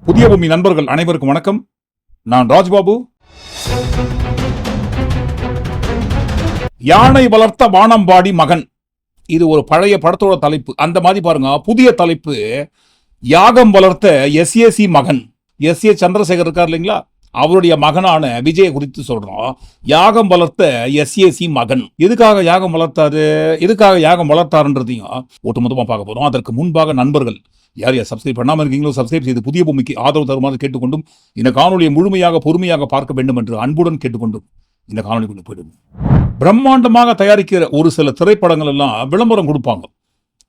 புதிய பூமி நண்பர்கள் அனைவருக்கும் வணக்கம். நான் ராஜ்பாபு. யானை வளர்த்த வானம்பாடி மகன், இது ஒரு பழைய படத்தோட தலைப்பு. அந்த மாதிரி பாருங்க, புதிய தலைப்பு யாகம் வளர்த்த எஸ்ஏசி மகன். எஸ்ஏ சந்திரசேகர் இருக்கார் இல்லைங்களா, அவருடைய மகனான விஜய் குறித்து சொல்றோம். யாகம் வளர்த்த எஸ்ஏசி மகன் எதுக்காக யாகம் வளர்த்தாரு, எதுக்காக யாகம் வளர்த்தாருன்றதையும் ஒட்டுமொத்தமா பார்க்க போறோம். அதற்கு முன்பாக நண்பர்கள் யார் யார் சப்ஸ்கிரைப் பண்ணாமல் இருக்கீங்களோ சப்ஸ்கிரைப் செய்து புதிய பூமிக்கு ஆதரவு தருமாறு கேட்டுக்கொண்டும், இந்த காணொலியை முழுமையாக பொறுமையாக பார்க்க வேண்டும் என்று அன்புடன் கேட்டுக்கொண்டும் இந்த காணொலிக்குள்ள போயிடுங்க. பிரம்மாண்டமாக தயாரிக்கிற ஒரு சில திரைப்படங்கள் எல்லாம் விளம்பரம் கொடுப்பாங்க.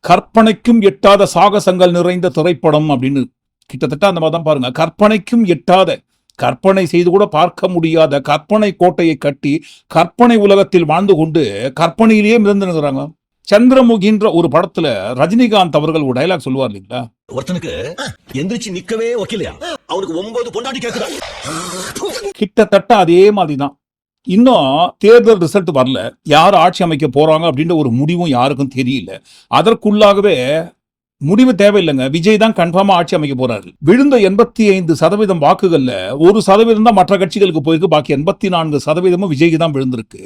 கற்பனைக்கும் எட்டாத சாகசங்கள் நிறைந்த திரைப்படம் அப்படின்னு. கிட்டத்தட்ட அந்த மாதிரி தான் பாருங்க. கற்பனைக்கும் எட்டாத, கற்பனை செய்து கூட பார்க்க முடியாத கற்பனை கோட்டையை கட்டி கற்பனை உலகத்தில் வாழ்ந்து கொண்டு கற்பனையிலேயே மிதந்துங்கிறாங்க. சந்திரமுகின்ற ஒரு படத்துல ரஜினிகாந்த் அவர்கள் ஒரு டைலாக் சொல்லுவார் இல்லைங்களா, ஒருத்தனுக்கு எந்திரிச்சு நிக்கவே ஒக்கிலையா, அவனுக்கு 9 பொண்டாட்டி கேக்குதா. கிட்டத்தட்ட அதே மாதிரிதான். இன்னும் தேர்தல் ரிசல்ட் வரல, யார் ஆட்சி அமைக்க போறாங்க அப்படின்ற ஒரு முடிவும் யாருக்கும் தெரியல. அதற்குள்ளாகவே முடிவு தேவையில்லைங்க, விஜய் தான் கன்ஃபார்மா ஆட்சி அமைக்க போறாரு. விழுந்த 85% வாக்குகள்ல 1% தான் மற்ற கட்சிகளுக்கு போயிருக்கு. பாக்கி 84% விஜய்க்கு தான் விழுந்திருக்கு.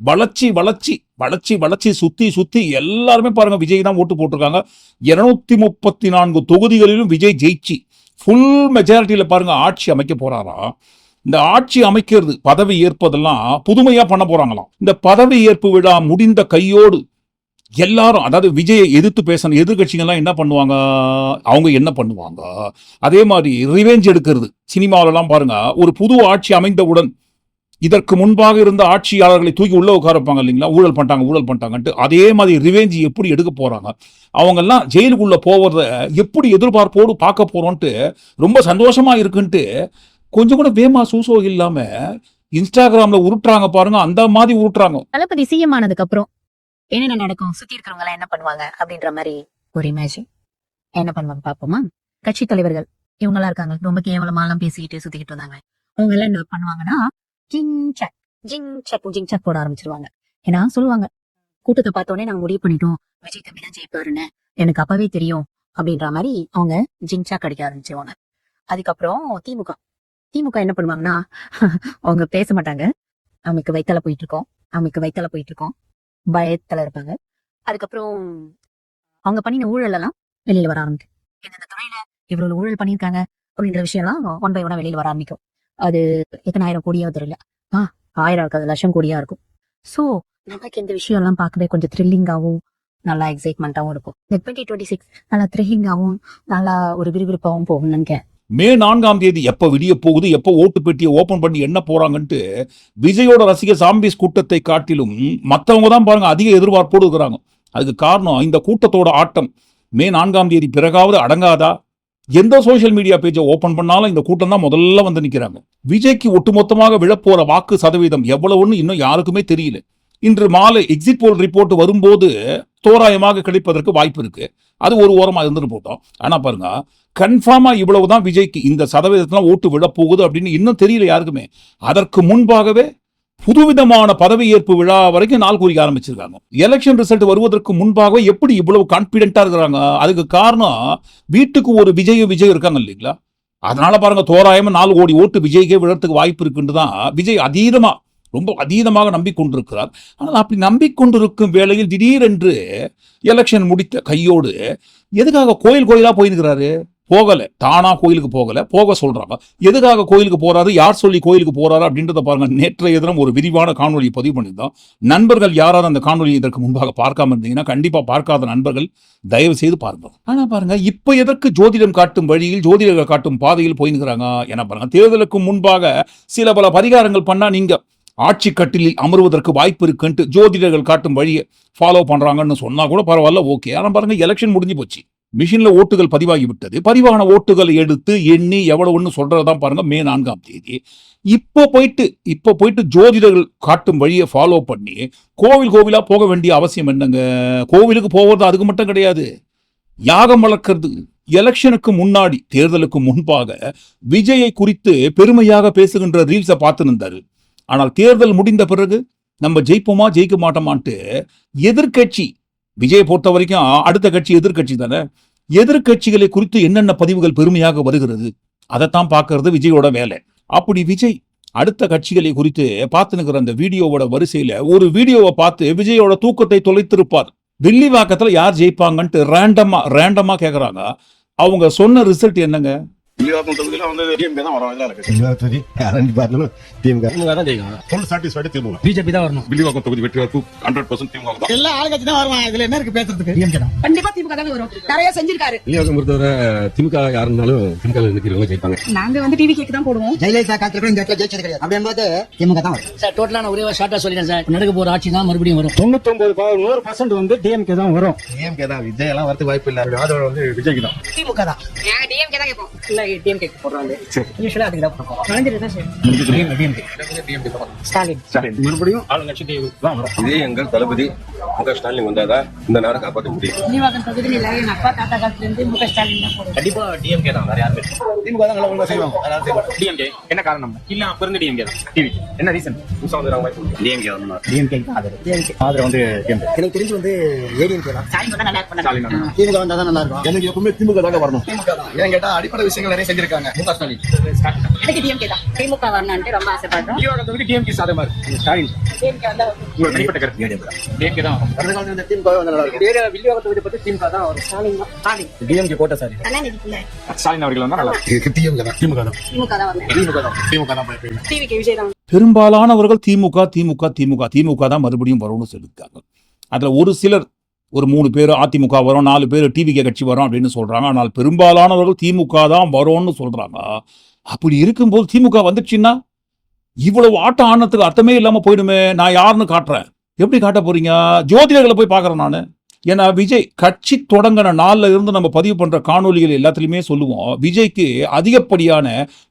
வளர்ச்சி வளர்ச்சி வளர்ச்சி வளர்ச்சி சுத்தி சுத்தி எல்லாருமே பாருங்க விஜய் தான் ஓட்டு போட்டிருக்காங்க. 234 தொகுதிகளிலும் விஜய் ஜெயிச்சு ஃபுல் மெஜாரிட்டியில பாருங்க ஆட்சி அமைக்க போறாராம். இந்த ஆட்சி அமைக்கிறது, பதவி ஏற்பதெல்லாம் புதுமையா பண்ண போறாங்களாம். இந்த பதவி ஏற்பு விழா முடிந்த கையோடு எல்லாரும், அதாவது விஜயை எதிர்த்து பேசணும் எதிர்கட்சிகள்லாம் என்ன பண்ணுவாங்க, அவங்க என்ன பண்ணுவாங்க, அதே மாதிரி ரிவெஞ்ச் எடுக்கிறது. சினிமாவிலலாம் பாருங்க, ஒரு புது ஆட்சி அமைந்தவுடன் இதற்கு முன்பாக இருந்த ஆட்சியாளர்களை தூக்கி உள்ள உட்கார வைப்பாங்க இல்லைங்களா, ஊழல் பண்ணிட்டாங்கன்ட்டு. அதே மாதிரி ரிவெஞ்ச் எப்படி எடுக்க போறாங்க, அவங்கெல்லாம் ஜெயிலுக்குள்ள போவத எப்படி எதிர்பார்ப்போடு பார்க்க போறோன்ட்டு ரொம்ப சந்தோஷமா இருக்குன்ட்டு கொஞ்சம் கூட வேமா சூசோ இல்லாம இன்ஸ்டாகிராம்ல உருட்டுறாங்க பாருங்க. அந்த மாதிரி உருட்டுறாங்க. தளபதி சிஎம் ஆனதுக்கு அப்புறம் என்னென்ன நடக்கும், சுத்தி இருக்கிறவங்க எல்லாம் என்ன பண்ணுவாங்க அப்படின்ற மாதிரி ஒரு இமேஜின். என்ன பண்ணுவாங்க பாப்போமா. கட்சி தலைவர்கள் இவங்க எல்லாம் இருக்காங்க, ரொம்ப கேவலமாலாம் பேசிக்கிட்டு சுத்திக்கிட்டு இருந்தாங்க. அவங்க எல்லாம் என்ன பண்ணுவாங்கன்னா ஜிங் சக் போட ஆரம்பிச்சிருவாங்க. ஏன்னா சொல்லுவாங்க, கூட்டத்தை பார்த்தோன்னே நாங்க முடிவு பண்ணிட்டோம் விஜய் தம்பி தான் ஜெயிப்பாருன்னு எனக்கு அப்பவே தெரியும் அப்படின்ற மாதிரி அவங்க ஜிங் சாக் அடிக்க ஆரம்பிச்சிருவாங்க. அதுக்கப்புறம் திமுக என்ன பண்ணுவாங்கன்னா அவங்க பேச மாட்டாங்க. அவங்களுக்கு வைத்தால போயிட்டு இருக்கோம் பயத்துல இருப்பாங்க. அதுக்கப்புறம் அவங்க பண்ணின ஊழல் எல்லாம் வெளியில வர ஆரம்பிக்கும். இந்த துறையில இவ்வளவு ஊழல் பண்ணியிருக்காங்க அப்படின்ற விஷயம் எல்லாம் ஒன் பை ஒன்னா வெளியில வர ஆரம்பிக்கும். அது எத்தனை 1000 கோடியா தெரியல, 1000 இருக்காது, லட்சம் கோடியா இருக்கும். சோ நமக்கு இந்த விஷயம் எல்லாம் பார்க்கவே கொஞ்சம் த்ரில்லிங்காவும் நல்லா எக்ஸைட்மெண்டாவும் இருக்கும். இந்த 2026 நல்லா த்ரில்லிங்காவும் நல்லா ஒரு விறுவிறுப்பாவும் போகும் நினைக்கிறேன். மே 4ஆம் தேதி எப்ப விடிய போகுது, எப்ப ஓட்டு பெட்டியை ஓபன் பண்ணி என்ன போறாங்கன்ட்டு விஜயோட ரசிகர் சாம்பிஸ் கூட்டத்தை காட்டிலும் மற்றவங்க தான் பாருங்க அதிக எதிர்பார்ப்போடு இருக்கிறாங்க. அதுக்கு காரணம் இந்த கூட்டத்தோட ஆட்டம். மே 4ஆம் தேதி பிறகாவது அடங்காதா? எந்த சோசியல் மீடியா பேஜை ஓபன் பண்ணாலும் இந்த கூட்டம் தான் முதல்ல வந்து நிக்கிறாங்க. விஜய்க்கு ஒட்டுமொத்தமாக விழப்போற வாக்கு சதவீதம் எவ்வளவுன்னு இன்னும் யாருக்குமே தெரியல. இன்று மாலை எக்ஸிட் போல் ரிப்போர்ட் வரும்போது தோராயமாக கிடைப்பதற்கு வாய்ப்பு இருக்கு. அது ஒரு ஓரமா இருந்துட்டு போட்டோம். ஆனா பாருங்க, கன்ஃபார்மா இவ்வளவுதான் விஜய்க்கு இந்த சதவீதத்துல ஓட்டு விழ போகுது அப்படின்னு இன்னும் தெரியல யாருக்குமே. அதற்கு முன்பாகவே புதுவிதமான பதவி ஏற்பு விழா வரைக்கும் நாள் குறிக்க ஆரம்பிச்சிருக்காங்க. எலெக்ஷன் ரிசல்ட் வருவதற்கு முன்பாகவே எப்படி இவ்வளவு கான்பிடென்டா இருக்கிறாங்க? அதுக்கு காரணம் வீட்டுக்கு ஒரு விஜய் இருக்காங்க இல்லைங்களா. அதனால பாருங்க, தோராயமா 4 கோடி ஓட்டு விஜய்க்கே விழறதுக்கு வாய்ப்பு இருக்குன்னு தான் விஜய் ரொம்ப அதீதமாக நம்பிக்கொண்டிருக்கிறார். ஆனால் அப்படி நம்பிக்கொண்டிருக்கும் வேளையில் திடீரென்று எலெக்ஷன் முடித்த கையோடு எதுக்காக கோயிலா போயிருக்கிறாரு? போகல, தானா கோயிலுக்கு போக சொல்றாங்க. எதுக்காக கோயிலுக்கு போறாரு, யார் சொல்லி கோயிலுக்கு போறாரு அப்படின்றத பாருங்க. நேற்றைய தினம் ஒரு விரிவான காணொலியை பதிவு பண்ணியிருந்தோம். நண்பர்கள் யாராவது அந்த காணொலியை இதற்கு முன்பாக பார்க்காம இருந்தீங்கன்னா கண்டிப்பா பார்க்காத நண்பர்கள் தயவு செய்து பாருங்க. ஆனா பாருங்க, இப்ப எதற்கு ஜோதிடம் காட்டும் வழியில், ஜோதிடர்கள் காட்டும் பாதையில் போயிருக்கிறாங்க? ஏன்னா பாருங்க, தேர்தலுக்கு முன்பாக சில பல பரிகாரங்கள் பண்ணா நீங்க ஆட்சி கட்டிலில் அமர்வதற்கு வாய்ப்பு இருக்குன்ட்டு ஜோதிடர்கள் காட்டும் வழியை ஃபாலோ பண்றாங்கன்னு சொன்னா கூட பரவாயில்ல, ஓகே. ஆனா பாருங்க, எலெக்ஷன் முடிஞ்சு போச்சு, மிஷின்ல ஓட்டுகள் பதிவாகி விட்டது. பதிவான ஓட்டுகளை எடுத்து எண்ணி எவ்வளவுன்னு சொல்றதான் பாருங்க மே 4ஆம் தேதி. இப்போ போயிட்டு ஜோதிடர்கள் காட்டும் வழியை ஃபாலோ பண்ணி கோவிலா போக வேண்டிய அவசியம் என்னங்க? கோவிலுக்கு போவது அதுக்கு மட்டும் கிடையாது, யாகம் வளர்க்கிறது. எலெக்ஷனுக்கு முன்னாடி, தேர்தலுக்கு முன்பாக விஜயை குறித்து பெருமையாக பேசுகின்ற ரீல்ஸை பார்த்து இருந்தாரு. ஆனால் தேர்தல் முடிந்த பிறகு நம்ம ஜெயிப்போமா ஜெயிக்க மாட்டோமான்ட்டு எதிர்கட்சி, விஜயை பொறுத்த வரைக்கும் அடுத்த கட்சி எதிர்கட்சி தானே, எதிர்கட்சிகளை குறித்து என்னென்ன பதிவுகள் பெருமையாக வருகிறது அதைத்தான் பார்க்கறது விஜயோட வேலை. அப்படி விஜய் அடுத்த கட்சிகளை குறித்து பார்த்துனுக்கிற அந்த வீடியோவோட வரிசையில ஒரு வீடியோவை பார்த்து விஜயோட தூக்கத்தை தொலைத்திருப்பார். வில்லிவாக்கத்துல யார் ஜெயிப்பாங்கன்ட்டு ரேண்டமா கேக்குறாங்க. அவங்க சொன்ன ரிசல்ட் என்னங்க? வில்லிவாக்கம் தொகுதியில வந்து டிஎம்கே தான் வரும். எல்லாம் இருக்கு. யாரும் பார்த்தாலும் திமுக தான் ஜெயிக்கும். ஃபுல் சாட்டிஸ்ஃபைடு திமுக. பிஜேபி தான் வரணும். வில்லிவாக்கம் தொகுதி வெற்றி வாய்ப்பு 100% திமுக தான். எல்லா ஆளுங்கட்சி தான் வருவாங்க. இதுல என்ன இருக்கு பேசுறதுக்கு? டிஎம்கே தான். கண்டிப்பா திமுக தான் வரும். நிறைய செஞ்சிருக்காரு. வில்லிவாக்கம் பொறுத்தவரை திமுக யாருனாலும் திமுக நிக்கிறவங்க ஜெயிப்பாங்க. நாங்க வந்து டிவி கேக்கு தான் போடுவோம். ஜெயலலிதா காலத்துல கூட இந்த இடத்துல ஜெயிச்சது கிடையாது. அப்படிங்கும்போது திமுக தான் வரும். சார் டோட்டலான ஒரே ஷார்ட்டா சொல்லிடுறேன் சார். நடக்க போற ஆட்சி தான் மறுபடியும் வரும். 99% வந்து டிஎம்கே தான் வரும். டிஎம்கே தான். விஜய் எல்லாம் வரதுக்கு வாய்ப்பு இல்ல. ஆதரவு வந்து விஜய்க்கு தான். திமுக தான். நாங்க டிஎம்கே தான் கேட்போம். இல்ல டிஎம்கே போடுறாங்க. யூசுவலா அதுக்கு தான் போடுறோம். கலைஞர் தான் சரி. ஸ்டாலின். மறுபடியும் ஆளுங்கட்சி தான் வரும். இதே எங்கள் தளபதி முக ஸ்டாலின் வந்தாதான் இந்த நாடை காப்பாற்ற முடியும். வில்லிவாக்கம் தொகுதியில எங்க அப்பா தாத்தா காலத்துல இருந்து முக ஸ்டாலின் தான் போடுவோம். கண்டிப்பா டிஎம்கே தான். வேற யாருமே திமுக தான் நல்லா ஒழுங்கா செய்வாங்க. வேற யாரும் செய்ய மாட்டாங்க. டிஎம்கே என்ன காரணம்? இல்ல அப்ப இருந்து டிஎம்கே தான். டிவி என்ன ரீசன்? புதுசா வந்து டிஎம்கே வரணும். டிஎம்கே தான் ஆதரவு வந்து டிஎம்கே. எனக்கு தெரிஞ்சு வந்து ஏடிஎம்கே தான். ஸ்டாலின் வந்தா நல்லா இருக்கும். ஸ்டாலின் தான். திமுக வந்தா தான் நல்லா இருக்கும். எனக்கு எப்பவுமே திமுக தாங்க வரணும். திமுக தான். ஏன் கேட்டா அடிப்படை விஷயங்கள் நிறைய செஞ்சிருக்காங்க. முக ஸ்டாலின். எனக்கு டிஎம்கே தான். திமுக வரணும்னு ரொம்ப ஆசைப்படுறோம். வில்லிவாக்கம் தொகுதி டிஎம்கே சாதகமா இருக்கு. ஸ்டாலின் டிஎம்கே வந்தா உங்க தனிப்பட்ட கருத்து? டிஎம்கே தான் வரும். கடந்த காலத்துல இந்த திமுக வந்து நல்லா இருக்கும். வில்லிவாக்கம் தொகுதி பத்தி திமுக தான் வரும். ஸ்டாலின் தான். ஸ்டாலின். டிஎம்கே கோட்டை சாரி. கலாநிதிக்குள்ள ஸ்டாலின் அவர்கள் வந்தா நல்லா இருக்கும். திமுக தான். திமுக தான். திமுக தான் வரணும். திமுக தான். திமுக தான் போய் டிவிக்கு விஜய் தான். பெரும்பாலானவர்கள் திமுக தான் மறுபடியும் வரும்னு சொல்லியிருக்காங்க. அதுல ஒரு சிலர் ஒரு 3 பேர் அதிமுக வரும், 4 பேர் டிவிகே கட்சி வரும் அப்படின்னு சொல்றாங்க. ஆனால் பெரும்பாலானவர்கள் திமுக தான் வரும்னு சொல்றாங்க. அப்படி இருக்கும்போது திமுக வந்துச்சுன்னா இவ்வளவு ஆட்டம் ஆனத்துக்கு அர்த்தமே இல்லாம போயிடுமே. நான் யாருன்னு காட்டுறேன். எப்படி காட்ட போறீங்க? ஜோதிடர்களை போய் பார்க்கறேன் நானு. ஏன்னா விஜய் கட்சி தொடங்கின நாள்ல இருந்து நம்ம பதிவு பண்ற காணொலிகள் எல்லாத்துலயுமே சொல்லுவோம், விஜய்க்கு அதிகப்படியான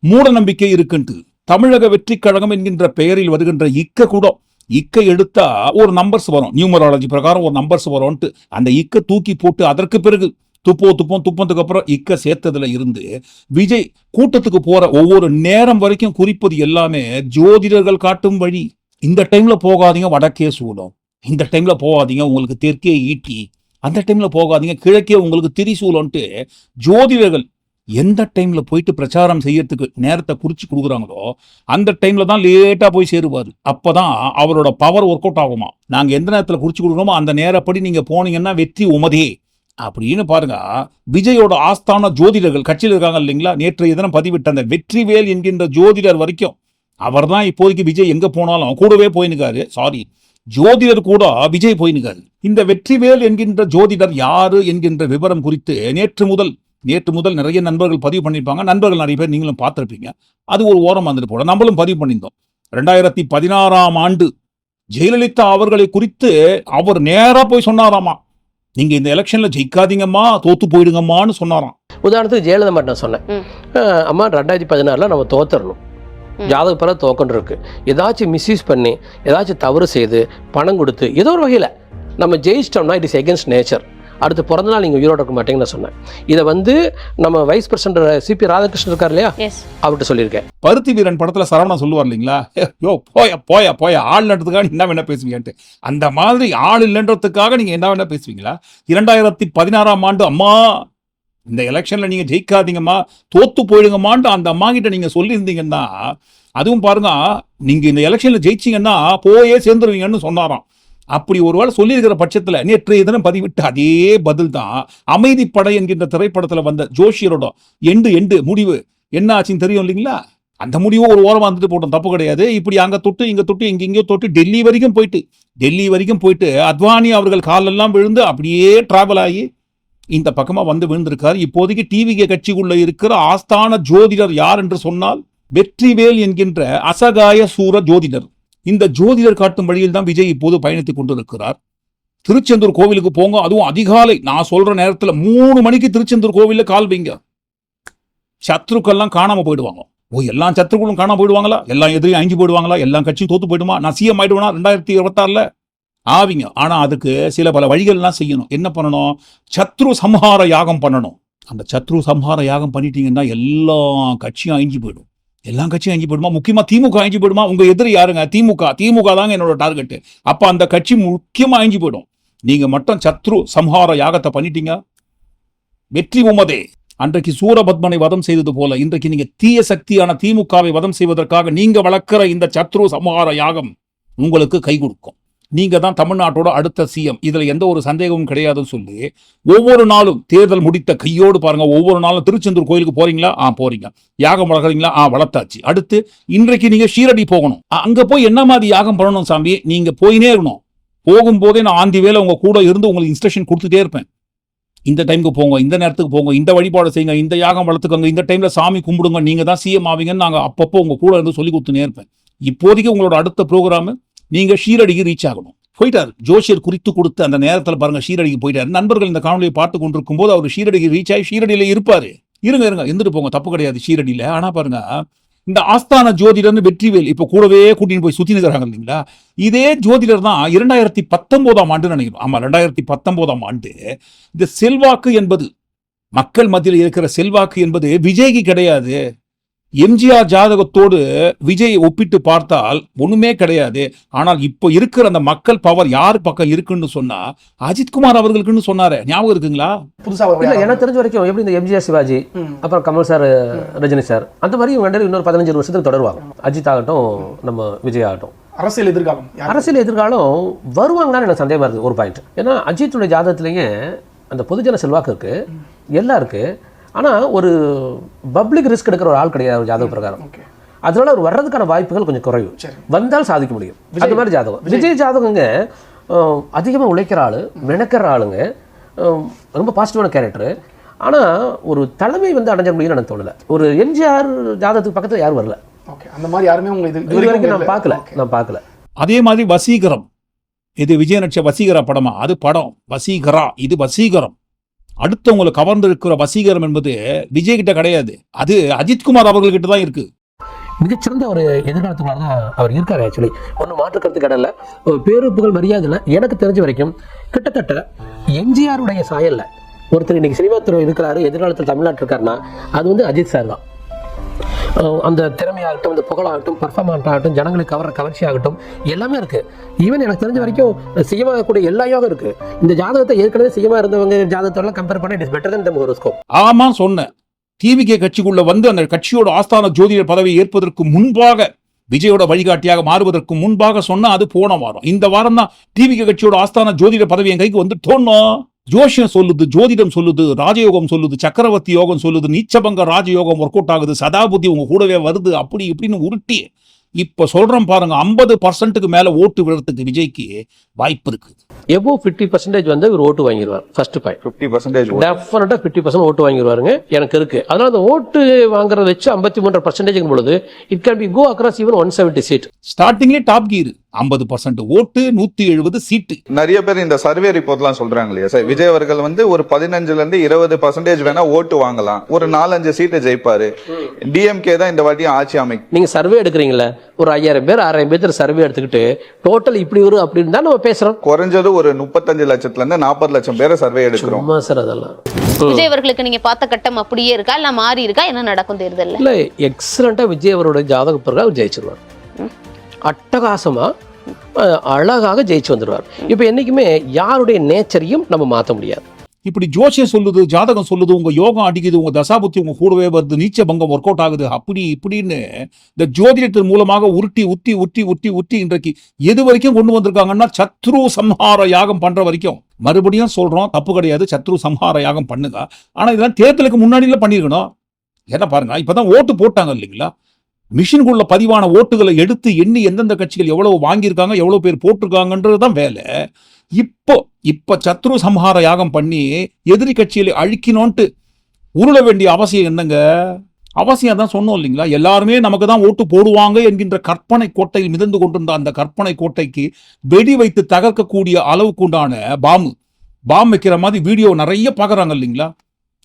மூட நம்பிக்கை இருக்குன்ட்டு. தமிழக வெற்றி கழகம் என்கின்ற பெயரில் வருகின்ற இக்க எடுத்தா ஒரு நம்பர்ஸ் வரும், நியூமராலஜி பிரகாரம் ஒரு நம்பர்ஸ் வரும்ட்டு. அந்த இக்க தூக்கி போட்டு அதற்கு பிறகு துப்பத்துக்கு அப்புறம் இக்க சேர்த்ததுல இருந்து விஜய் கூட்டத்துக்கு போற ஒவ்வொரு நேரம் வரைக்கும் குறிப்பது எல்லாமே ஜோதிடர்கள் காட்டும் வழி. இந்த டைம்ல போகாதீங்க வடக்கே சூலம், இந்த டைம்ல போகாதீங்க உங்களுக்கு தெற்கே ஈட்டி, அந்த டைம்ல போகாதீங்க கிழக்கே உங்களுக்கு திரிசூலம்ட்டு ஜோதிடர்கள் எந்த டைம்ல போயிட்டு பிரச்சாரம் செய்யறதுக்கு நேரத்தை குறிச்சு கொடுக்குறாங்களோ அந்த டைம்ல தான் லேட்டா போய் சேருவாரு. அப்பதான் அவரோட பவர் ஒர்க் அவுட் ஆகுமா. நாங்க எந்த நேரத்துல குறிச்சு கொடுக்குறோமோ அந்த நேரப்படி நீங்க போனீங்கன்னா வெற்றி உமதே அப்படின்னு பாருங்க. விஜயோட ஆஸ்தான ஜோதிடர்கள் கட்சியில் இருக்காங்க இல்லைங்களா, நேற்றைய தினம் பதிவிட்ட அந்த வெற்றிவேல் என்கின்ற ஜோதிடர் வரைக்கும் அவர் தான் இப்போதைக்கு விஜய் எங்க போனாலும் கூடவே போயினுக்காரு. ஜோதிடர் கூட விஜய் போயினுக்காரு. இந்த வெற்றிவேல் என்கின்ற ஜோதிடர் யாரு என்கின்ற விவரம் குறித்து நேற்று முதல் நிறைய நண்பர்கள் பதிவு பண்ணியிருப்பாங்க. நண்பர்கள் நிறைய பேர் நீங்களும் பார்த்திருப்பீங்க. அது ஒரு ஓரம் வந்துட்டு போல நம்மளும் பதிவு பண்ணியிருந்தோம். 2016ஆம் ஆண்டு ஜெயலலிதா அவர்களை குறித்து அவர் நேரா போய் சொன்னாராமா, நீங்க இந்த எலெக்ஷன்ல ஜெயிக்காதீங்கம்மா, தோத்து போயிடுங்கம்மான்னு சொன்னாராம். உதாரணத்துக்கு ஜெயலலிதா மட்டும் நான் சொன்னேன், அம்மா 2016 நம்ம தோத்துடணும், ஜாதக பிறகு தோக்கன்று இருக்கு, ஏதாச்சும் மிஸ்யூஸ் பண்ணி ஏதாச்சும் தவறு செய்து பணம் கொடுத்து ஏதோ ஒரு வகையில் நம்ம ஜெயிச்சிட்டோம்னா இட் இஸ் எகென்ஸ்ட் நேச்சர், அடுத்து பிறந்த நாள் நீங்கள் உயிரோட இருக்க மாட்டேங்கன்னு சொன்னேன். இதை நம்ம வைஸ் பிரசிடண்ட் சிபி ராதாகிருஷ்ணன் இருக்கார் இல்லையா, அவர்கிட்ட சொல்லியிருக்கேன். பருத்தி வீரன் படத்துல சரவணா சொல்லுவார் இல்லைங்களா, யோ போய ஆள் நட்டுறதுக்காக என்ன வேணா பேசுவீங்கன்ட்டு. அந்த மாதிரி ஆள் இல்லைன்றதுக்காக நீங்க என்ன வேணா பேசுவீங்களா? 2016ஆம் ஆண்டு அம்மா இந்த எலெக்ஷன்ல நீங்க ஜெயிக்காதீங்கம்மா, தோத்து போயிடுங்கம்மான்ட்டு அந்த அம்மா கிட்ட நீங்க சொல்லியிருந்தீங்கன்னா, அதுவும் பாருங்க நீங்க இந்த எலெக்ஷன்ல ஜெயிச்சீங்கன்னா போயே சேர்ந்துருவீங்கன்னு சொன்னாராம். அப்படி ஒருவேளை சொல்லியிருக்கிற பட்சத்துல நேற்றைய தினம் பதிவிட்டு அதே பதில் தான் அமைதிப்படை என்கின்ற திரைப்படத்துல வந்த ஜோஷியரோட எண்டு முடிவு என்ன ஆச்சுன்னு தெரியும் இல்லைங்களா. அந்த முடிவும் ஒரு ஓரமா வந்துட்டு போட்டோம், தப்பு கிடையாது. இப்படி அங்க தொட்டு இங்கேயோ தொட்டு டெல்லி வரைக்கும் போயிட்டு அத்வானி அவர்கள் காலெல்லாம் விழுந்து அப்படியே டிராவல் ஆகி இந்த பக்கமா வந்து விழுந்திருக்காரு. இப்போதைக்கு டிவிகே கட்சிக்குள்ள இருக்கிற ஆஸ்தான ஜோதிடர் யார் என்று சொன்னால் வெற்றிவேல் என்கின்ற அசகாய சூர ஜோதிடர். இந்த ஜோதிடர் காட்டும் வழியில் தான் விஜய் இப்போது பயணித்துக் கொண்டிருக்கிறார். திருச்செந்தூர் கோவிலுக்கு போங்க, அதுவும் அதிகாலை நான் சொல்ற நேரத்துல 3 மணிக்கு திருச்செந்தூர் கோவில்ல கால் வைங்க. சத்ருக்கெல்லாம் காணாம போயிடுவாங்க. எல்லா சத்ருக்களும் காணாம போயிடுவாங்களா? எல்லா எதிரியும் அழிஞ்சு போயிடுவாங்களா? எல்லா கட்சியும் தோத்து போயிடுமா? நான் சிஎம் ஆயிடுவேனா 2026ல ஆவிங்க. ஆனா அதுக்கு சில பல வழிகள்லாம் செய்யணும். என்ன பண்ணணும்? சத்ரு சம்ஹார யாகம் பண்ணணும். அந்த சத்ரு சம்ஹார யாகம் பண்ணிட்டீங்கன்னா எல்லா கட்சியும் அழிஞ்சு போயிடும். முக்கியமா திமுக அழிஞ்சு போயிடுமா? உங்க எதிரி யாருங்க? திமுக தாங்க என்னோட டார்கெட். அப்ப அந்த கட்சி முக்கியமா அழிஞ்சு போயிடும். நீங்க மட்டும் சத்ரு சம்ஹார யாகத்தை பண்ணிட்டீங்க, வெற்றி உமதே. அன்றைக்கு சூரபத்மனை வதம் செய்தது போல இன்றைக்கு நீங்க தீய சக்தியான திமுகவை வதம் செய்வதற்காக நீங்க வளர்க்கிற இந்த சத்ரு சம்ஹார யாகம் உங்களுக்கு கை கொடுக்கும். நீங்க தான் தமிழ்நாட்டோட அடுத்த சிஎம், இதுல எந்த ஒரு சந்தேகமும் கிடையாதுன்னு சொல்லி ஒவ்வொரு நாளும் தேர்தல் முடித்த கையோடு பாருங்க, ஒவ்வொரு நாளும் திருச்செந்தூர் கோயிலுக்கு போறீங்களா? போறீங்க. யாகம் வளர்க்குறீங்களா? வளர்த்தாச்சு. அடுத்து இன்றைக்கு நீங்க ஷீரடி போகணும். அங்க போய் என்ன மாதிரி யாகம் பண்ணணும் சாமி? நீங்க போயினே இருக்கணும். போகும்போதே நான் ஆந்தி வேலை உங்க கூட இருந்து உங்களுக்கு இன்ஸ்ட்ரக்ஷன் கொடுத்துட்டே இருப்பேன். இந்த டைமுக்கு போங்க, இந்த நேரத்துக்கு போங்க, இந்த வழிபாடு செய்யுங்க, இந்த யாகம் வளர்த்துக்கோங்க, இந்த டைம்ல சாமி கும்பிடுங்க, நீங்க தான் சிஎம் ஆவீங்கன்னு நாங்க அப்பப்போ உங்க கூட இருந்து சொல்லி கொடுத்துனே இருப்பேன். இப்போதைக்கு உங்களோட அடுத்த ப்ரோக்ராம் நீங்க ஷீரடிக்கு ரீச் ஆகணும். போயிட்டார் ஜோஷியர் குறித்து கொடுத்து அந்த நேரத்தில் பாருங்க ஷீரடிக்கு போயிட்டார். நண்பர்கள் இந்த காணொலியை பார்த்து கொண்டிருக்கும் போது அவர் ஷீரடிக்கு ரீச் ஆகி ஷீரடியில இருப்பாரு. இருங்க இருந்துட்டு போங்க, தப்பு கிடையாது ஷீரடியில. ஆனா பாருங்க, இந்த ஆஸ்தான ஜோதிடர்னு வெற்றிவேல் இப்ப கூடவே கூட்டின்னு போய் சுத்தி நிற்கிறாங்க இல்லைங்களா? இதே ஜோதிடர் தான் 2019 ஆண்டு நினைக்கிறோம். ஆமா, 2019 ஆண்டு இந்த செல்வாக்கு என்பது, மக்கள் மத்தியில் இருக்கிற செல்வாக்கு என்பது விஜய்க்கு கிடையாது. எம்ஜிஆர் ஜாதகத்தோடு விஜய் ஒப்பிட்டு பார்த்தால் ஒண்ணுமே கிடையாது. ஆனால் இப்போ இருக்கிற அந்த மக்கள் பவர் யார் பக்கம் இருக்குன்னு சொன்னா அஜித்குமார் அவர்களுக்குன்னு சொன்னாரு. ஞாபகம் இருக்குங்களா? புதுசா இல்ல, எனக்கு தெரிஞ்ச வரைக்கும் எப்படி இந்த எம்ஜிஆர் சிவாஜி, அப்புறம் கமல் சார், ரஜினி சார், அந்த மாதிரி இவங்க இன்னொரு 15 வருஷத்துக்கு தொடருவாங்க. அஜித் ஆகட்டும், நம்ம விஜய் ஆகட்டும். அரசியல் எதிர்காலம் அரசியல் எதிர்காலம் வருவாங்கன்னு எனக்கு சந்தேகமா இருக்கு. ஒரு பாயிண்ட், ஏன்னா அஜித்துடைய ஜாதகத்திலேயே அந்த பொதுஜன செல்வாக்கு இருக்கு, எல்லாம் இருக்கு. ஆனால் ஒரு பப்ளிக் ரிஸ்க் எடுக்கிற ஒரு ஆள் கிடையாது ஒரு ஜாதக பிரகாரம். அதனால அவர் வர்றதுக்கான வாய்ப்புகள் கொஞ்சம் குறைவு. வந்தால் சாதிக்க முடியும். அந்த மாதிரி ஜாதகம். விஜய் ஜாதகங்க அதிகமாக உழைக்கிற ஆளு, மெனக்கிற ஆளுங்க, ரொம்ப பாசிட்டிவான கேரக்டர். ஆனால் ஒரு தலைமை வந்து அடைஞ்ச முடியும்னு எனக்கு தோணலை. ஒரு எம்ஜிஆர் ஜாதகத்துக்கு பக்கத்தில் யாரும் வரல. அந்த மாதிரி யாருமே உங்களுக்கு இது வரைக்கும் நான் பார்க்கல. அதே மாதிரி வசீகரம், இது விஜய் நடிச்ச வசீகரா படமா? அது படம் வசீகரா, இது வசீகரம். அடுத்தவங்களை கவர்ந்து இருக்கிற வசீகரம் என்பது விஜய் கிட்ட கிடையாது, அது அஜித்குமார் அவர்கள்கிட்ட தான் இருக்கு. மிகச்சிறந்த ஒரு எதிர்காலத்துக்குள்ள தான் அவர் இருக்காரு. ஆக்சுவலி ஒன்றும் மாற்றுக்கிறது கிடையாது. பேரு புகழ் மரியாதை எனக்கு தெரிஞ்ச வரைக்கும் கிட்டத்தட்ட எம்ஜிஆருடைய சாயல்ல ஒருத்தர் இன்னைக்கு சினிமா துறை இருக்கிறாரு, எதிர்காலத்தில் தமிழ்நாட்டில் இருக்காருன்னா அது வந்து அஜித் சார் தான். அந்த திறமையாகட்டும், அந்த புகழாகட்டும், பர்ஃபார்மன்ஸ் ஆகட்டும், ஜனங்களுக்கு கவர்ச்சி ஆகட்டும், எல்லாமே இருக்கு. ஈவன் எனக்கு தெரிஞ்ச வரைக்கும் சிஎம் ஆகக்கூடிய எல்லா யோகம் இருக்கு. இந்த ஜாதகத்தை ஏற்கனவே சிஎம் இருந்தவங்க ஜாதகத்தோட கம்பேர் பண்ணி it is better then the horoscope. ஆமா சொன்னேன். டிவிகே கட்சிக்குள்ள வந்து அந்த கட்சியோட ஆஸ்தான ஜோதிடர் பதவியை ஏற்பதற்கு முன்பாக, விஜயோட வழிகாட்டியாக மாறுவதற்கு முன்பாக சொன்னா அது போன வாரம். இந்த வாரம் தான் டிவிகே கட்சியோட ஆஸ்தான ஜோதிடர் பதவி என் கைக்கு வந்து தோணும். ஜோஷியம் சொல்லுது, ஜோதிடம் சொல்லுது, ராஜயோகம் சொல்லுது, சக்கரவர்த்தி யோகம் சொல்லுது, நீச்சபங்க ராஜயோகம் ஒர்க் அவுட் ஆகுது, சதாபுத்தி உங்க கூடவே வருது, அப்படி இப்படின்னு உருட்டி இப்ப சொல்றோம் பாருங்க. 50% மேல ஓட்டு விழுறதுக்கு விஜய்க்கு வாய்ப்பு இருக்கு. எபோ 50% வந்து இவர் ஓட்டு வாங்கிடுவார். ஃபர்ஸ்ட் பாயிண்ட் 50% டெஃபினட்டா 50% ஓட்டு வாங்கிடுவாருங்க. எனக்கு இருக்கு. அதனால அந்த ஓட்டு வாங்குறத வச்சு 53% பொழுது it can be go across even 170 seat. ஸ்டார்டிங்லேயே டாப் கீர் 50% ஓட்டு, 170 சீட்டு. நிறைய பேர் இந்த சர்வே ரிப்போர்ட்லாம் சொல்றாங்க இல்லையா சார், விஜய் அவர்கள் வந்து ஒரு 15ல இருந்து 20% வேணா ஓட்டு வாங்கலாம், ஒரு 4-5 சீட்டை ஜெயிப்பாரு. டிஎம்கே தான் இந்த வாட்டி ஆட்சி அமைக்கும். நீங்க சர்வே எடுக்கிறீங்களா? ஒரு 5000 பேர் 6000 பேர் சர்வே எடுத்துக்கிட்டு டோட்டல் இப்படி வரும் அப்படின்னு தான் நம்ம பேசுறோம். குறைஞ்சது ஒரு 35 லட்சத்துல இருந்து 40 லட்சம் பேரை சர்வே எடுக்கிறோம். சார் அதெல்லாம் விஜய் அவர்களுக்கு நீங்க பார்த்த கட்டம் அப்படியே இருக்கா, இல்ல மாறி இருக்கா? என்ன நடக்கும் தேர்தல்ல? இல்ல, எக்ஸலண்டா விஜய் அவரோட ஜாதக பிரகாரம் ஜெயிச்சிருவார். அட்டகாசமா அழகாக ஜெயிச்சு வந்துடுவார். இப்ப என்னைக்குமே யாருடைய நேச்சரையும் நம்ம மாற்ற முடியாது. இப்படி ஜோசியம் சொல்லுது, ஜாதகம் சொல்லுது, உங்க யோகம் அடிக்குது, உங்க தசாபுத்தி உங்க கூடவே வருது, நீச்ச பங்கம் ஒர்க் அவுட் ஆகுது, அப்படி இப்படின்னு இந்த ஜோதிடத்தின் மூலமாக உருட்டி உத்தி உத்தி உத்தி உத்தி இன்றைக்கு எது வரைக்கும் கொண்டு வந்திருக்காங்கன்னா சத்ரு சம்ஹார யாகம் பண்ற வரைக்கும். மறுபடியும் சொல்றோம், தப்பு கிடையாது, சத்ரு சம்ஹார யாகம் பண்ணுங்க. ஆனா இதெல்லாம் தேர்தலுக்கு முன்னாடியில பண்ணிருக்கணும். ஏன்னா பாருங்க, இப்பதான் ஓட்டு போட்டாங்க இல்லைங்களா? மிஷினுக்குள்ள பதிவான ஓட்டுகளை எடுத்து எண்ணி எந்தெந்த கட்சிகள் எவ்வளவு வாங்கியிருக்காங்க, எவ்வளவு பேர் போட்டிருக்காங்கன்றதுதான் வேலை. இப்ப சத்ரு சம்ஹார யாகம் பண்ணி எதிரி கட்சிகளை அழிக்கணும்ட்டு உருள வேண்டிய அவசியம் என்னங்க? அவசியம் தான் சொன்னோம் இல்லைங்களா? எல்லாருமே நமக்கு தான் ஓட்டு போடுவாங்க என்கின்ற கற்பனை கோட்டையில் மிதந்து கொண்டிருந்த அந்த கற்பனை கோட்டைக்கு வெடி வைத்து தகர்க்கக்கூடிய அளவுக்கு உண்டான பாம் வைக்கிற மாதிரி வீடியோ நிறைய பாக்குறாங்க இல்லைங்களா?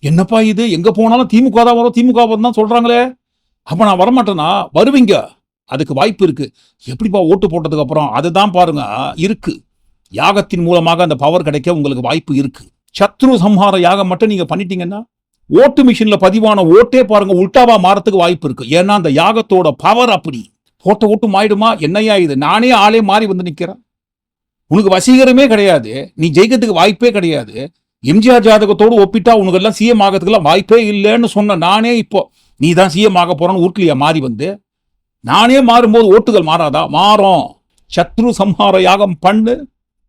என்னப்பா இது, எங்க போனாலும் திமுக தான் வரும், திமுக தான் சொல்றாங்களே, அப்ப நான் வரமாட்டேனா? வருவீங்க, அதுக்கு வாய்ப்பு இருக்கு. எப்படிப்பா ஓட்டு போட்டதுக்கு அப்புறம்? அதுதான் பாருங்க இருக்கு. யாகத்தின் மூலமாக அந்த பவர் கிடைக்க உங்களுக்கு வாய்ப்பு இருக்கு. சத்ரு சம்ஹார யாகம் மட்டும் நீங்க பண்ணிட்டீங்கன்னா ஓட்டு மிஷின்ல பதிவான ஓட்டே பாருங்க உல்டாவா மாறத்துக்கு வாய்ப்பு இருக்கு. ஏன்னா அந்த யாகத்தோட பவர் அப்படி. போட்ட ஓட்டு மாறிடுமா? என்னையா இது, நானே ஆளே மாறி வந்து நிக்கிறேன், உனக்கு வசீகரமே கிடையாது, நீ ஜெயிக்கிறதுக்கு வாய்ப்பே கிடையாது. எம்ஜிஆர் ஜாதகத்தோடு ஒப்பிட்டா உனக்கு எல்லாம் சிஎம் ஆகிறதுக்கெல்லாம் வாய்ப்பே இல்லைன்னு சொன்ன நானே இப்போ நீ தான் சிஎம் ஆக போறன்னு ஊர்க்கலியா மாறி வந்து நானே மாறும்போது ஓட்டுகள் மாறாதா? மாறும். சத்ரு சம்ஹார யாகம் பண்ணு,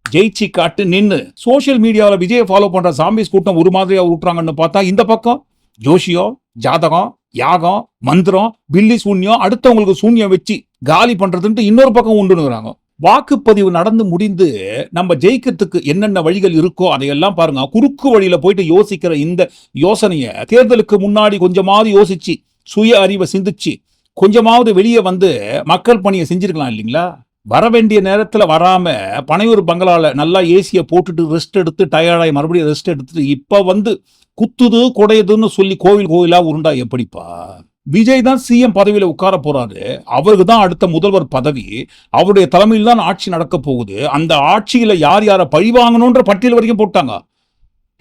ஜெயிச்சு காட்டு, நின்னு. சோசியல் மீடியாவில் விஜயை ஃபாலோ பண்ற சாம்பிஸ் கூட்டம் ஒரு மாதிரியா விட்டுறாங்கன்னு பார்த்தா இந்த பக்கம் ஜோஷியம், ஜாதகம், யாகம், மந்திரம், பில்லி சூன்யம், அடுத்தவங்களுக்கு சூன்யம் வச்சு காலி பண்றதுன்ட்டு இன்னொரு பக்கம் உண்டுனுறாங்க. வாக்குப்பதிவு நடந்து முடிந்து நம்ம ஜெயிக்கிறதுக்கு என்னென்ன வழிகள் இருக்கோ அதையெல்லாம் பாருங்க. குறுக்கு வழியில போயிட்டு யோசிக்கிற இந்த யோசனைய தேர்தலுக்கு முன்னாடி கொஞ்சமாவது யோசிச்சு சுய அறிவை சிந்திச்சு கொஞ்சமாவது வெளியே வந்து மக்கள் பணியை செஞ்சிருக்கலாம் இல்லைங்களா? வர வேண்டிய நேரத்துல வராம பனையூர் பங்களால நல்லா ஏசியை போட்டுட்டு ரெஸ்ட் எடுத்து டயர்டாகி மறுபடியும் ரெஸ்ட் எடுத்துட்டு இப்ப வந்து குத்துது குடையுதுன்னு சொல்லி கோவிலா உருண்டா எப்படிப்பா? விஜய் தான் சிஎம் பதவியில உட்கார போறாரு. அவருக்கு தான் அடுத்த முதல்வர் பதவி. அவருடைய தலைமையில் தான் ஆட்சி நடக்க போகுது. அந்த ஆட்சியில யார் யாரை பழிவாங்கணும்ன்ற பட்டியல் வரைக்கும் போட்டாங்க.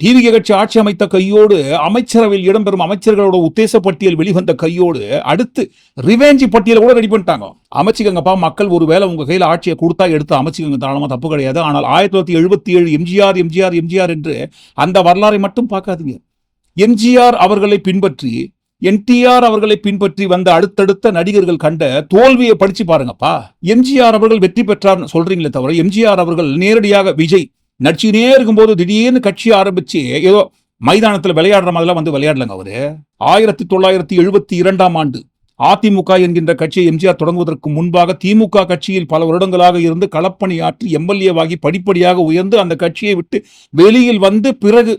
டிவிகே கட்சி ஆட்சி அமைத்த கையோடு அமைச்சரவையில் இடம்பெறும் அமைச்சர்களோட உத்தேச பட்டியல் வெளிவந்த கையோடு அடுத்து ரிவெஞ்ச் பட்டியலை கூட ரெடி பண்ணிட்டாங்க. அமைச்சிக்கங்கப்பா, மக்கள் ஒரு வேளை உங்க கையில ஆட்சியை கொடுத்தா எடுத்து அமைச்சிக்கங்க, தாராளமா தப்பு கிடையாது. ஆனால் 1977 எம்ஜிஆர் என்று அந்த வரலாறை மட்டும் பார்க்காதீங்க. எம்ஜிஆர் அவர்களை பின்பற்றி என்டிஆர் அவர்களை பின்பற்றி வந்த அடுத்தடுத்த நடிகர்கள் கண்ட தோல்வியை படிச்சு பாருங்கப்பா. எம்ஜிஆர் அவர்கள் வெற்றி பெற்றார் சொல்றீங்களே தவிர எம்ஜிஆர் அவர்கள் நேரடியாக விஜய் நடிச்சுனே இருக்கும்போது திடீர்னு கட்சி ஆரம்பிச்சு ஏதோ மைதானத்துல விளையாடுற மாதிரிலாம் வந்து விளையாடலங்க. அவரு 1972ஆம் ஆண்டு அதிமுக என்கின்ற கட்சியை எம்ஜிஆர் தொடங்குவதற்கு முன்பாக திமுக கட்சியில் பல வருடங்களாக இருந்து களப்பணியாற்றி எம்எல்ஏவாகி படிப்படியாக உயர்ந்து அந்த கட்சியை விட்டு வெளியில் வந்து பிறகு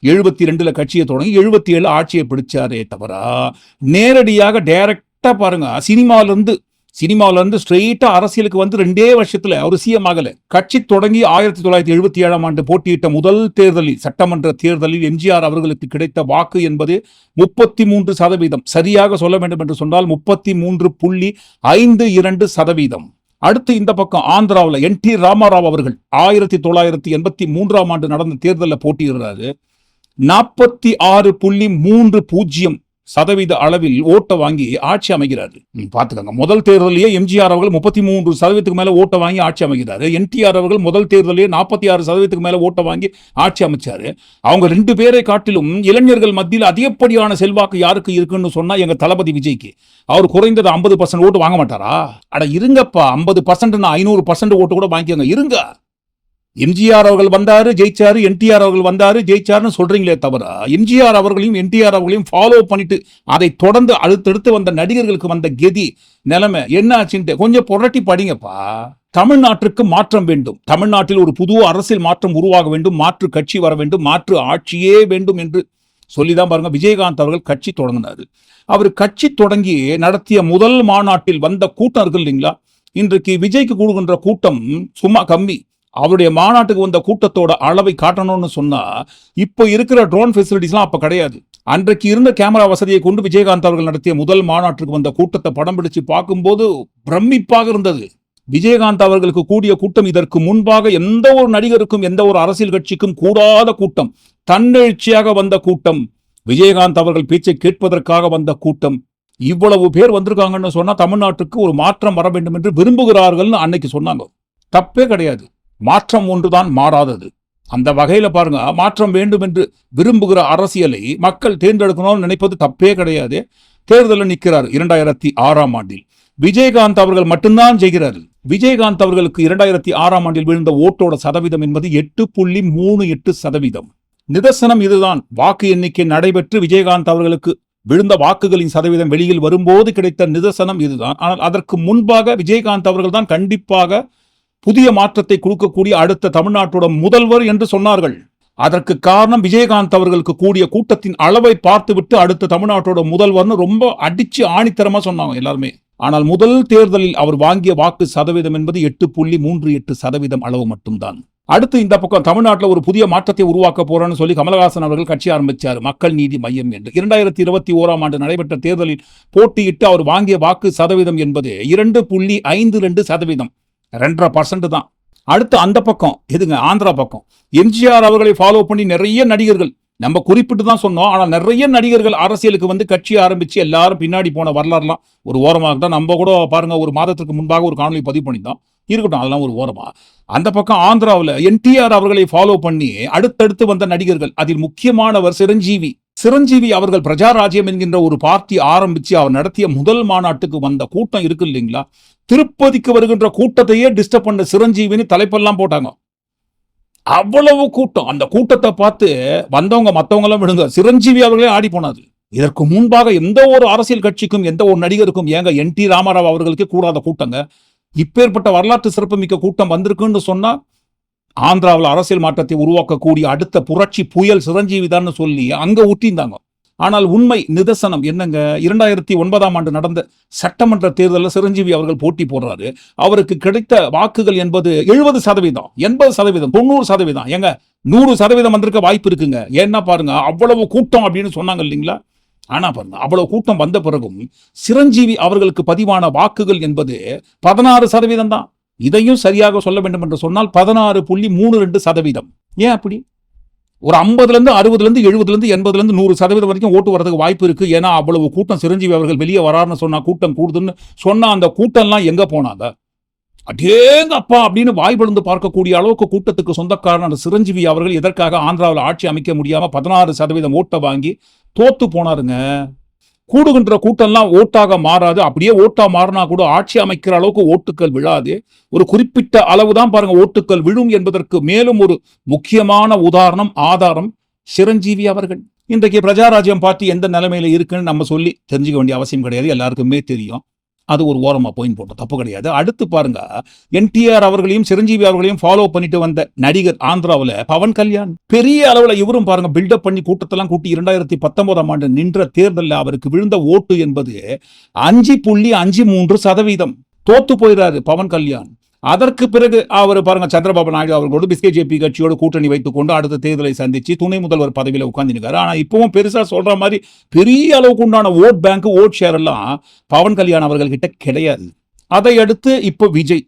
72ல கட்சியை தொடங்கி 77 ஆட்சியை பிடிச்சாரே தவிர நேரடியாக டைரக்டா பாருங்க சினிமாவில இருந்து ஸ்ட்ரெயிட்டா அரசியலுக்கு வந்து 2 வருஷத்துல அவர் சிஎம் ஆகல. கட்சி தொடங்கி 1977ஆம் ஆண்டு போட்டியிட்ட முதல் தேர்தலில், சட்டமன்ற தேர்தலில் எம்ஜிஆர் அவர்களுக்கு கிடைத்த வாக்கு என்பது 33%. சரியாக சொல்ல வேண்டும் என்று சொன்னால் 33.52%. அடுத்து இந்த பக்கம் ஆந்திராவில் என்டி ராமாராவ் அவர்கள் 1983ஆம் ஆண்டு நடந்த தேர்தலில் போட்டியிடுறாரு. 46.30% அளவில் ஓட்டை வாங்கி ஆட்சி அமைகிறாரு. பாத்துக்கங்க, முதல் தேர்தலிலேயே எம்ஜிஆர் அவர்கள் 33% மேல ஓட்டை வாங்கி ஆட்சி அமைகிறாரு. என்டிஆர் அவர்கள் முதல் தேர்தலிலேயே 46% மேல ஓட்டை வாங்கி ஆட்சி அமைச்சாரு. அவங்க 2 பேரை காட்டிலும் இளைஞர்கள் மத்தியில் அதிகப்படியான செல்வாக்கு யாருக்கு இருக்குன்னு சொன்னா எங்க தளபதி விஜய்க்கு. அவர் குறைந்தது 50% ஓட்டு வாங்க மாட்டாரா? அட இருங்கப்பா, 50% 500% ஓட்டு கூட வாங்கிக்கோங்க, இருங்க. எம்ஜிஆர் அவர்கள் வந்தாரு ஜெயிச்சாரு, என்டிஆர் அவர்கள் வந்தாரு ஜெயிச்சாருன்னு சொல்றீங்களே தவிர எம்ஜிஆர் அவர்களையும் என்டிஆர் அவர்களையும் ஃபாலோ பண்ணிட்டு அதை தொடர்ந்து அடுத்தடுத்து வந்த நடிகர்களுக்கு வந்த கெதி நிலைமை என்ன ஆச்சுன்ட்டு கொஞ்சம் புரட்டி படிங்கப்பா. தமிழ்நாட்டிற்கு மாற்றம் வேண்டும். தமிழ்நாட்டில் ஒரு புது அரசியல் மாற்றம் உருவாக வேண்டும், மாற்று கட்சி வர வேண்டும், மாற்று ஆட்சியே வேண்டும் என்று சொல்லிதான் பாருங்க விஜயகாந்த் அவர்கள் கட்சி தொடங்கினாரு. அவர் கட்சி தொடங்கி நடத்திய முதல் மாநாட்டில் வந்த கூட்டம் இருக்கு இல்லைங்களா? இன்றைக்கு விஜய்க்கு கூடுகின்ற கூட்டம் சும்மா கம்மி. அவருடைய மாநாட்டுக்கு வந்த கூட்டத்தோட அளவை காட்டணும்னு சொன்னா இப்போ இருக்கிற ட்ரோன் ஃபெசிலிட்டிஸ்லாம் அப்ப கிடையாது. அன்றைக்கு இருந்த கேமரா வசதியை கொண்டு விஜயகாந்த் அவர்கள் நடத்திய முதல் மாநாட்டுக்கு வந்த கூட்டத்தை படம் பிடிச்சு பார்க்கும்போது பிரமிப்பாக இருந்தது. விஜயகாந்த் அவர்களுக்கு கூடிய கூட்டம் இதற்கு முன்பாக எந்த ஒரு நடிகருக்கும் எந்த ஒரு அரசியல் கட்சிக்கும் கூடாத கூட்டம், தன்னெழுச்சியாக வந்த கூட்டம், விஜயகாந்த் அவர்கள் பேச்சை கேட்பதற்காக வந்த கூட்டம். இவ்வளவு பேர் வந்திருக்காங்கன்னு சொன்னா தமிழ்நாட்டுக்கு ஒரு மாற்றம் வர வேண்டும் என்று விரும்புகிறார்கள்னு அன்னைக்கு சொன்னாங்க. தப்பே கிடையாது, மாற்றம் ஒன்றுதான் மாறாதது. அந்த வகையில பாருங்க, மாற்றம் வேண்டும் என்று விரும்புகிற அரசியலை மக்கள் தேர்ந்தெடுக்கணும்னு நினைப்பது தப்பே கிடையாது. தேர்தலில் நிற்கிறார் 2006ஆம் ஆண்டில். விஜயகாந்த் அவர்கள் மட்டும்தான் ஜெயிக்கிறார். விஜயகாந்த் அவர்களுக்கு 2006ஆம் ஆண்டில் விழுந்த ஓட்டோட சதவீதம் என்பது 8.38%. நிதர்சனம் இதுதான். வாக்கு எண்ணிக்கை நடைபெற்று விஜயகாந்த் அவர்களுக்கு விழுந்த வாக்குகளின் சதவீதம் வெளியில் வரும்போது கிடைத்த நிதர்சனம் இதுதான். ஆனால் அதற்கு முன்பாக விஜயகாந்த் அவர்கள் தான் கண்டிப்பாக புதிய மாற்றத்தை கொடுக்கக்கூடிய அடுத்த தமிழ்நாட்டோட முதல்வர் என்று சொன்னார்கள். அதற்கு காரணம் விஜயகாந்த் அவர்களுக்கு கூடிய கூட்டத்தின் அளவை பார்த்துவிட்டு அடுத்த தமிழ்நாட்டோட முதல்வர்னு ரொம்ப அடிச்சு ஆணித்தரமா சொன்னாங்க எல்லாருமே. ஆனால் முதல் தேர்தலில் அவர் வாங்கிய வாக்கு சதவீதம் என்பது 8.38% அளவு மட்டும்தான். அடுத்து இந்த பக்கம் தமிழ்நாட்டில் ஒரு புதிய மாற்றத்தை உருவாக்க போறோம்னு சொல்லி கமலஹாசன் அவர்கள் கட்சி ஆரம்பிச்சார், மக்கள் நீதி மையம் என்று. 2021ஆம் ஆண்டு நடைபெற்ற தேர்தலில் போட்டியிட்டு அவர் வாங்கிய வாக்கு சதவீதம் என்பது 2.52%, 2.5% தான். அடுத்து அந்த பக்கம் எதுங்க, ஆந்திரா பக்கம் எம்ஜிஆர் அவர்களை ஃபாலோ பண்ணி நிறைய நடிகர்கள், நம்ம குறிப்பிட்டு தான் சொன்னோம், ஆனால் நிறைய நடிகர்கள் அரசியலுக்கு வந்து கட்சி ஆரம்பிச்சு எல்லாரும் பின்னாடி போன வரலாறுலாம் ஒரு ஓரமாக தான். நம்ம கூட பாருங்க, ஒரு மாதத்துக்கு முன்பாக ஒரு காணொலி பதிவு பண்ணியிருந்தோம். இருக்கட்டும், அதெல்லாம் ஒரு ஓரமா. அந்த பக்கம் ஆந்திராவில் என்டிஆர் அவர்களை ஃபாலோ பண்ணி அடுத்தடுத்து வந்த நடிகர்கள், அதில் முக்கியமானவர் சிரஞ்சீவி. சிரஞ்சீவி அவர்கள் பிரஜாராஜ்யம் என்கின்ற ஒரு பார்ட்டி ஆரம்பிச்சு அவர் நடத்திய முதல் மாநாட்டுக்கு வந்த கூட்டம் இருக்கு இல்லைங்களா, திருப்பதிக்கு வருகின்ற கூட்டத்தையே டிஸ்டர்ப் பண்ண சிரஞ்சீவின்னு தலைப்பெல்லாம் போட்டாங்க. அவ்வளவு கூட்டம். அந்த கூட்டத்தை பார்த்து வந்தவங்க மற்றவங்க எல்லாம் விடுங்க, சிரஞ்சீவி அவர்களே ஆடி போனாது. இதற்கு முன்பாக எந்த ஒரு அரசியல் கட்சிக்கும் எந்த ஒரு நடிகருக்கும் ஏங்க என்.டி. ராமராவ் அவர்களுக்கு கூடாத கூட்டங்க, இப்பேற்பட்ட வரலாற்று சிறப்புமிக்க கூட்டம் வந்திருக்குன்னு சொன்னா ஆந்திராவில் அரசியல் மாற்றத்தை உருவாக்கக்கூடிய அடுத்த புரட்சி புயல் சிரஞ்சீவி தான் சொல்லி அங்க ஊட்டிந்தாங்க. ஆனால் உண்மை நிதர்சனம் என்னங்க, 2009ஆம் ஆண்டு நடந்த சட்டமன்ற தேர்தலில் சிரஞ்சீவி அவர்கள் போட்டி போடுறாரு. அவருக்கு கிடைத்த வாக்குகள் என்பது 70%, 80%, 90%. ஏங்க 100% வந்திருக்க வாய்ப்பு இருக்குங்க. ஏன்னா பாருங்க, அவ்வளவு கூட்டம் அப்படின்னு சொன்னாங்க இல்லைங்களா. ஆனா பாருங்க, அவ்வளவு கூட்டம் வந்த பிறகும் சிரஞ்சீவி அவர்களுக்கு பதிவான வாக்குகள் என்பது 16% தான். இதையும் சரியாக சொல்ல வேண்டும் என்று சொன்னால் 16.32%. ஏன் அப்படி? ஒரு 50லேருந்து 60லேருந்து 70லேருந்து 80லேருந்து 100% வரைக்கும் ஓட்டு வரதுக்கு வாய்ப்பு இருக்கு. ஏன்னா அவ்வளவு கூட்டம் சிரஞ்சீவி அவர்கள் வெளியே வராருன்னு சொன்னா, கூட்டம் கூடுதுன்னு சொன்னா, அந்த கூட்டம்லாம் எங்க போனாங்க? அடேங்க அப்பா அப்படின்னு வாய்ப்பிழந்து பார்க்கக்கூடிய அளவுக்கு கூட்டத்துக்கு சொந்தக்காரன் சிரஞ்சீவி அவர்கள் எதற்காக ஆந்திராவில் ஆட்சி அமைக்க முடியாம 16% ஓட்டை வாங்கி தோத்து போனாருங்க. கூடுகின்ற கூட்டம்லாம் ஓட்டாக மாறாது. அப்படியே ஓட்டா மாறினா கூட ஆட்சி அமைக்கிற அளவுக்கு ஓட்டுக்கள் விழாது. ஒரு குறிப்பிட்ட அளவுதான் பாருங்க ஓட்டுக்கள் விழும் என்பதற்கு மேலும் ஒரு முக்கியமான உதாரணம், ஆதாரம் சிரஞ்சீவி அவர்கள். இன்றைக்கு பிரஜாராஜ்யம் பார்ட்டி எந்த நிலைமையில இருக்குன்னு நம்ம சொல்லி தெரிஞ்சுக்க வேண்டிய அவசியம் கிடையாது, எல்லாருக்குமே தெரியும். அது ஒரு ஓரமா போயின் போட்டோம், தப்பு கிடையாது. அடுத்து பாருங்க, என்டிஆர் அவர்களையும் சிரஞ்சீவி அவர்களையும் ஃபாலோ பண்ணிட்டு வந்த நடிகர் ஆந்திராவில் பவன் கல்யாண். பெரிய அளவுல இவரும் பாருங்க பில்டப் பண்ணி கூட்டத்தெல்லாம் கூட்டி 2019ஆம் ஆண்டு நின்ற தேர்தலில் அவருக்கு விழுந்த ஓட்டு என்பது 5.53%. தோத்து போயிறாரு பவன் கல்யாண். அதற்கு பிறகு அவர் பாருங்க சந்திரபாபு நாயுடு அவர்களோடு பிஜேபி கட்சியோடு கூட்டணி வைத்துக் கொண்டு அடுத்த தேர்தலை சந்திச்சு துணை முதல்வர் பதவியில உட்கார்ந்துருக்காரு. ஆனா இப்பவும் பெருசா சொல்ற மாதிரி பெரிய அளவுக்கு உண்டான ஓட் பேங்க், ஓட் ஷேர் எல்லாம் பவன் கல்யாண் அவர்கள் கிட்ட கிடையாது. அதை அடுத்து இப்போ விஜய்,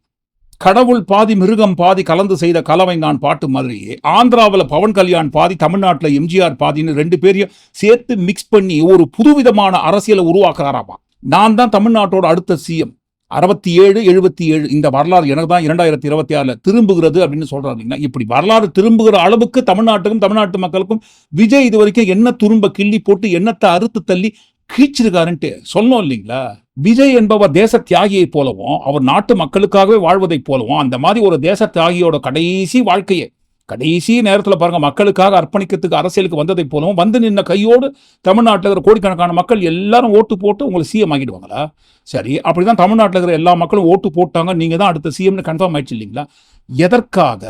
கடவுள் பாதி மிருகம் பாதி கலந்து செய்த கலவை நான் பாட்டு மாதிரி ஆந்திராவில் பவன் கல்யாண் பாதி, தமிழ்நாட்டில் எம்ஜிஆர் பாதின்னு 2 பேரையும் சேர்த்து மிக்ஸ் பண்ணி ஒரு புதுவிதமான அரசியலை உருவாக்குறாராமா. நான் தான் தமிழ்நாட்டோட அடுத்த சிஎம், 67, 77 இந்த வரலாறு எனக்கு தான் 2026 திரும்புகிறது அப்படின்னு சொல்றாங்க. இப்படி வரலாறு திரும்புகிற அளவுக்கு தமிழ்நாட்டுக்கும் தமிழ்நாட்டு மக்களுக்கும் விஜய் இது வரைக்கும் என்ன துரும்ப கிள்ளி போட்டு என்னத்தை அறுத்து தள்ளி கீழ்ச்சிருக்காருன்ட்டு சொல்லணும் இல்லைங்களா. விஜய் என்பவர் தேச தியாகியை போலவும் அவர் நாட்டு மக்களுக்காகவே வாழ்வதை போலவும் அந்த மாதிரி ஒரு தேச தியாகியோட கடைசி வாழ்க்கையை கடைசி நேரத்தில் பாருங்க மக்களுக்காக அர்ப்பணிக்கிறதுக்கு அரசியலுக்கு வந்ததை போலவும் வந்து நின்ன கையோடு தமிழ்நாட்டில் இருக்கிற கோடிக்கணக்கான மக்கள் எல்லாரும் ஓட்டு போட்டு உங்களை சிஎம் ஆகிடுவாங்களா? சரி, அப்படிதான் தமிழ்நாட்டில் இருக்கிற எல்லா மக்களும் ஓட்டு போட்டாங்க, நீங்க தான் அடுத்த சிஎம்னு கன்ஃபார்ம் ஆயிடுச்சு இல்லைங்களா. எதற்காக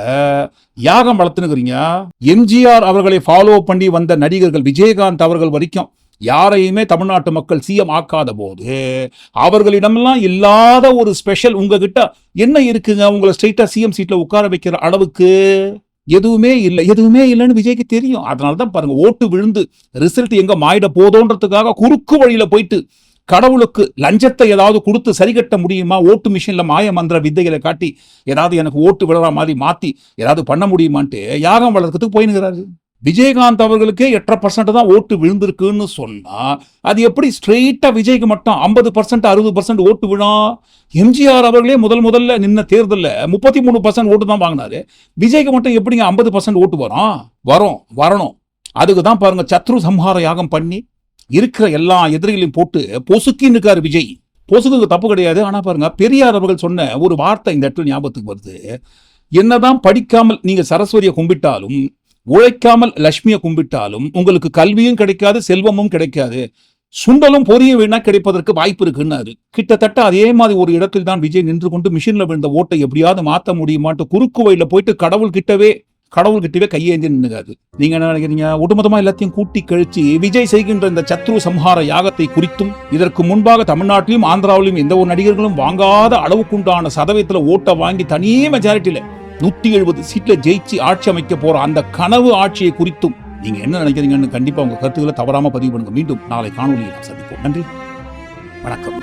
யாகம் வளர்த்துனுக்கிறீங்க? எம்ஜிஆர் அவர்களை ஃபாலோ பண்ணி வந்த நடிகர்கள் விஜயகாந்த் அவர்கள் வரைக்கும் யாரையுமே தமிழ்நாட்டு மக்கள் சிஎம் ஆக்காத போது அவர்களிடமெல்லாம் இல்லாத ஒரு ஸ்பெஷல் உங்ககிட்ட என்ன இருக்குங்க? உங்களை ஸ்ட்ரெயிட்டா சிஎம் சீட்ல உட்கார வைக்கிற அளவுக்கு எதுவுமே இல்லை. எதுவுமே இல்லைன்னு விஜய்க்கு தெரியும். அதனாலதான் பாருங்க ஓட்டு விழுந்து ரிசல்ட் எங்க மாயிட போதோன்றதுக்காக குறுக்கு வழியில போயிட்டு கடவுளுக்கு லஞ்சத்தை ஏதாவது கொடுத்து சரி கட்ட முடியுமா, ஓட்டு மிஷின்ல மாய மந்திர வித்தைகளை காட்டி ஏதாவது எனக்கு ஓட்டு விழுற மாதிரி மாத்தி ஏதாவது பண்ண முடியுமான்ட்டு யாகம் வளர்க்கறதுக்கு போயினுங்கிறாரு. விஜயகாந்த் அவர்களுக்கே 8% தான் ஓட்டு விழுந்திருக்குன்னு சொன்னா அது எப்படி ஸ்ட்ரெயிட்டா விஜய்க்கு மட்டும் 50%, 60% ஓட்டு விழா? எம்ஜிஆர் அவர்களே முதல்ல நின்ன தேர்தலில் 33% ஓட்டு தான் வாங்கினாரு. விஜய்க்கு மட்டும் எப்படிங்க 50% ஓட்டு வரணும்? அதுக்கு தான் பாருங்க சத்ரு சம்ஹார யாகம் பண்ணி இருக்கிற எல்லா எதிரிகளையும் போட்டு பொசுக்கின்னு இருக்காரு விஜய். பொசுக்கு தப்பு கிடையாது. ஆனா பாருங்க பெரியார் அவர்கள் சொன்ன ஒரு வார்த்தை இந்த இடத்துல ஞாபகத்துக்கு வருது. என்னதான் படிக்காமல் நீங்க சரஸ்வதியை கும்பிட்டாலும், உழைக்காமல் லட்சுமியை கும்பிட்டாலும் உங்களுக்கு கல்வியும் கிடைக்காது, செல்வமும் கிடைக்காது, சுண்டலும் பொரியும் வேணா கிடைப்பதற்கு வாய்ப்பு இருக்குன்னாரு. கிட்டத்தட்ட அதே மாதிரி ஒரு இடத்தில் தான் விஜய் நின்று கொண்டு மிஷின்ல விழுந்த ஓட்டை எப்படியாவது மாற்ற முடியுமாட்டு குறுக்கு வழியில போயிட்டு கடவுள்கிட்டவே கையேந்தி நின்னுகாது. நீங்க என்ன நினைக்கிறீங்க? ஒட்டுமொத்தமா எல்லாத்தையும் கூட்டி கழிச்சு விஜய் செய்கின்ற இந்த சத்ரு சம்ஹார யாகத்தை குறித்தும் இதற்கு முன்பாக தமிழ்நாட்டிலும் ஆந்திராவிலும் எந்த ஒரு நடிகர்களும் வாங்காத அளவுக்குண்டான சதவீதத்துல ஓட்டை வாங்கி தனியே மெஜாரிட்டியில 170 சீட்ல ஜெயிச்சு ஆட்சி அமைக்க போற அந்த கனவு ஆட்சியை குறித்தும் நீங்க என்ன நினைக்கிறீங்கன்னு கண்டிப்பா உங்க கருத்துக்களை தவறாம பதிவு பண்ணுங்க. மீண்டும் நாளை காணொலியை நாம் சந்திப்போம். நன்றி, வணக்கம்.